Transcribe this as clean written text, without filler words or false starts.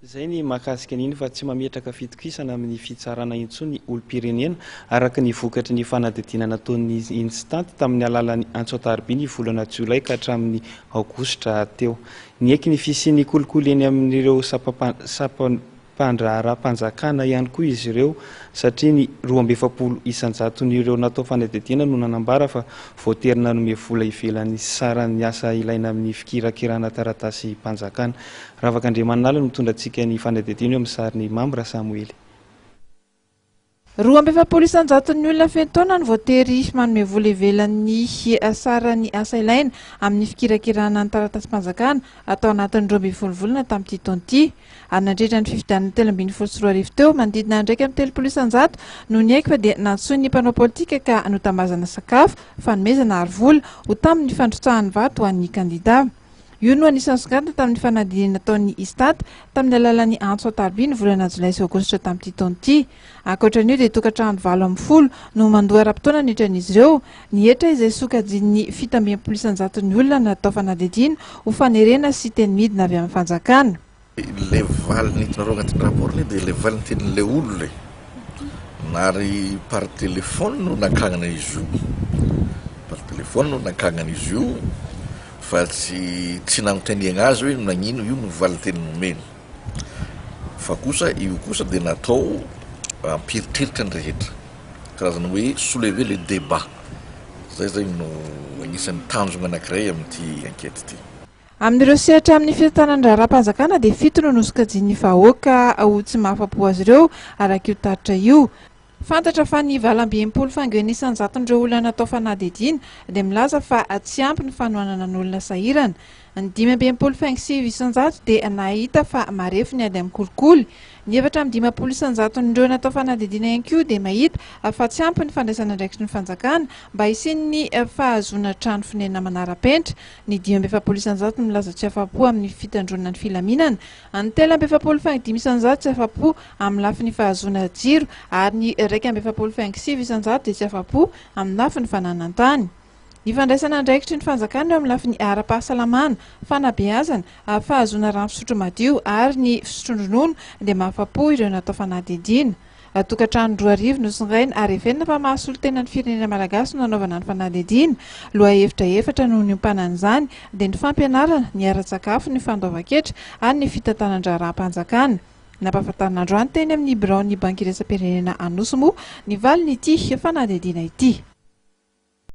Zay ny mahakasika an'iny fa tsy mametraka fitokisana amin'ny fitsarana intsony olom-pirenena araka ny vokatry ny fanadidina nataon'ny instanty tamin'ny alalan'ny Antsoatarby ny volana Jolay ka hatramin'ny Aogositra teo. Ny eky ny fisian'ny kolikoly eny amin'ireo sampam-pandraharam-panjakana ihany koa izy ireo satria ny 270,000 natao fanadidina no nanambara fa voatery nanome vola ivelan'ny saran'ny asa ilaina amin'ny fikirakirana taratasy mpanjakana. Ravak'Andriamanala mitondra antsika ny fanadidina eo amin'ny sarin'ny Mambra Samuely. 270,000 olona feno taona no voatery manome vola ivelan'ny saran'ny asa ilaina amin'ny fikirakirana ny taratasy-mpanjakana atao anatin'ny 12 volana tamin'ity taona ity. Ary nandritra ny fifidianana 3.4 teo manodidina ndraiky amin'ny 30,000 no ny eky fa dia nantsoin'ny mpanao politika ka notambazana sakafo, fanomezana ary vola ho tamin'ny fandrotsahany vato ho an'ny kandida. Io no anisan'ny songadina tamin'ny fanadinana nataon'ny Istat tamin'ny alalan'ny Antsoatarby ny volana Jolay sy Aogositra tamin'ity taona ity. Ankoatran'io dia tokantrano 20 no mandoa ara-potoana nitran'izy ireo ny hetra izay sokajian'ny 700,000 ny olona natao fanadidina ho fanerena sy teny midina avy amin'ny fanjakana. Le valy nitinareo agnatin'ny rapportny dia le valy nitenin'ilay olona nary par téléphone no nakagnana izy io. Par téléphone no nakagnana izy io fa tsy nanontaniagna azy hoe nagnino io no valy teny nomeny. Fa kosa io kosa dia natao ampiritreritra ny rehetra. Karazana hoe soulever le débat. Zay no agnisan'ny tanjona anankiray amin'ity enquête ity. Amin'ireo sehatra amin'ny fitantanan-draharam-panjakana dia 7 no nosokajian'ny vahoaka ho tsy mahafapo azy ireo araka io taritra io. Fantatra fa ny 20 fango anisan'ny 100 olona natao fanadidina dia milaza fa tsy ampy ny fanohanana n'olona sahirana. Ny 5 dia nahita fa marefo ny ady amin'ny kolikoly. Ny 7 n'ireo natao fanadidina ihany koa dia mahita fa tsy ampy ny fandraisana andraikitry ny fanjakana mba hisian'ny fahazoana trano fonenana manara-penitra. Ny 7 milaza tsy afa-po amin'ny fitandronana ny filaminana. Ny 7 tsy afa-po amin'ny lafin'ny fahazoana jiro ary ny 2 dia tsy afa-po amin'ny lafin'ny fananan-tany. Ny fandraisana andraikitry ny fanjakana eo amin'ny lafin'ny ara-pahasalamana, fanabeazana, fahazoana rano fisotro madio ary ny fisotron-dronono dia mahafa-po ireo natao fanadidina. Tokantrano 2 nosongaina ary evenina fa mahasolo tena ny firenena malagasy no nanaovana ny fanadidina. Loha hevitra no niompanan'izany dia ny fampianarana, ny ara-tsakafo, ny fandoavan-ketra ary ny fitantanan-draharam-panjakana. Nampahafantarina androany teny amin'ny birao ny banky iraisam-pirenena Anosy moa ny valin'ity fanadidina ity.